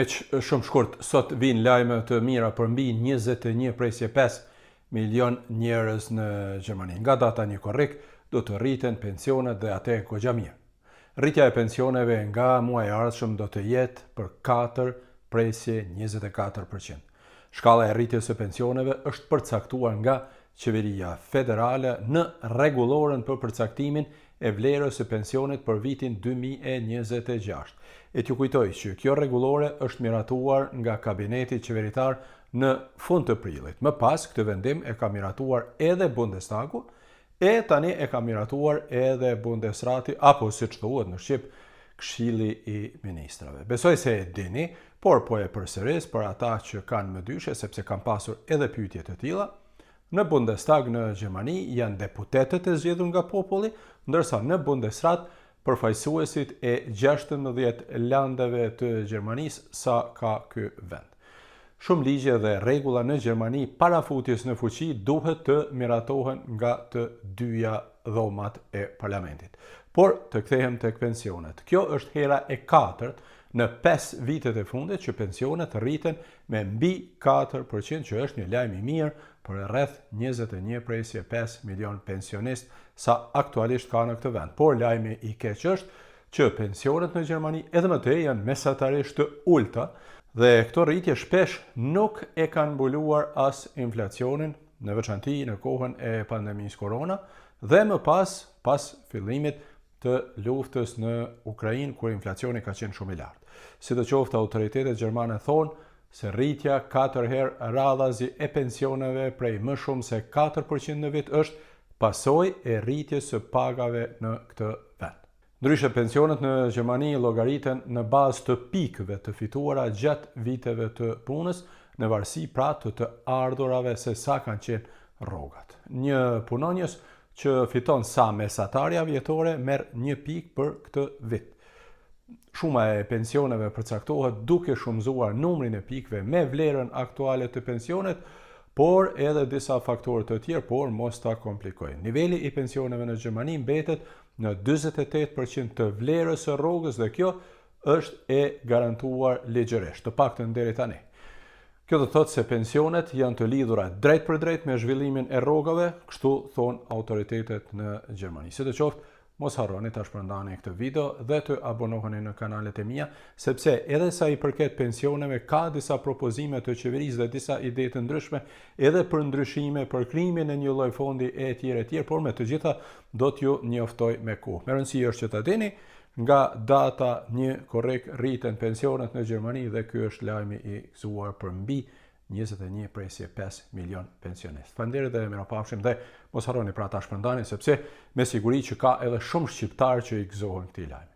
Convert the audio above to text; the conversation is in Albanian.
që shumë shkurt, sot vinë lajme të mira për mbi 21.5 milion njerëz në Gjermani. Nga data 1 korrik, do të rriten pensionet dhe atë kogja mirë. Rritja e pensioneve nga muaji i ardhshëm do të jetë për 4 presje 24%. Shkalla e rritjes së pensioneve është përcaktuar nga Qeveria Federale në rregulloren për përcaktimin e vlerës së pensionit për vitin 2026. E t'ju kujtoj që kjo rregullore është miratuar nga Kabineti Qeveritar në fund të prillit. Më pas, këtë vendim e ka miratuar edhe Bundestagu, e tani e ka miratuar edhe Bundesrati, apo siç thuhet në Shqip, Këshilli i Ministrave. Besoj se e dini, por po e përsëris për ata që kanë më dyshe, sepse kanë pasur edhe pyetje të tilla. Në Bundestag në Gjermani janë deputetët e zgjedhur nga populli, ndërsa në Bundesrat përfaqësuesit e 16 landeve të Gjermanisë sa ka ky vend. Shumë ligje dhe rregulla në Gjermani parafutjes në fuqi duhet të miratohen nga të dyja dhomat e parlamentit. Por të kthehem tek pensionet. Kjo është hera e 4 në 5 vitet e fundit që pensionet rriten me mbi 4%, që është një lajm i mirë për rreth 21.5 milion pensionist sa aktualisht ka në këtë vend. Por lajmi i keq është që pensionet në Gjermani edhe më tej janë mesatarisht të ulta dhe këto rritje shpesh nuk e kanë mbuluar as inflacionin, në veçanti në kohën e pandemisë korona dhe më pas fillimit të luftës në Ukrainë, kur inflacioni ka qenë shumë i lartë. Sidoqoftë, autoritetet gjermane thonë se rritja 4 herë radhazi e pensioneve prej më shumë se 4% në vit është pasojë e rritjes së pagave në këtë vend. Ndryshe, pensionet në Gjermani llogariten në bazë të pikëve të fituara gjatë viteve të punës, në varësi pra të ardhurave se sa kanë qenë rrogat. Një punonjës që fiton sa mesatarja vjetore merr 1 pikë për këtë vit. Shuma e pensioneve përcaktohet duke shumëzuar numrin e pikëve me vlerën aktuale të pensionet, por edhe disa faktorë të tjerë, por mos ta komplikojnë. Niveli i pensioneve në Gjermani mbetet në 48% të vlerës së rrogës dhe kjo është e garantuar ligjërisht, të paktën deri tani. Kjo do të thotë se pensionet janë të lidhura drejt për drejt me zhvillimin e rrogave, kështu thon autoritetet në Gjermani. Sidoqoftë, mos harroni ta shpërndani këtë video dhe të abonoheni në kanalet e mia, sepse edhe sa i përket pensioneve ka disa propozime të qeverisë dhe disa ide të ndryshme edhe për ndryshime, për krijimin e një lloj fondi e tjerë, por me të gjitha do t'ju njoftoj me kohë. Me rëndësi është që ta dini, nga data 1 korrik rriten pensionet në Gjermani dhe ky është lajmi i gëzuar për mbi 21.5 milion pensionist. Faleminderit dhe mirupafshim dhe mos harroni pra ta shpërndani, sepse me siguri që ka edhe shumë shqiptarë që i gëzohen këtij lajmi.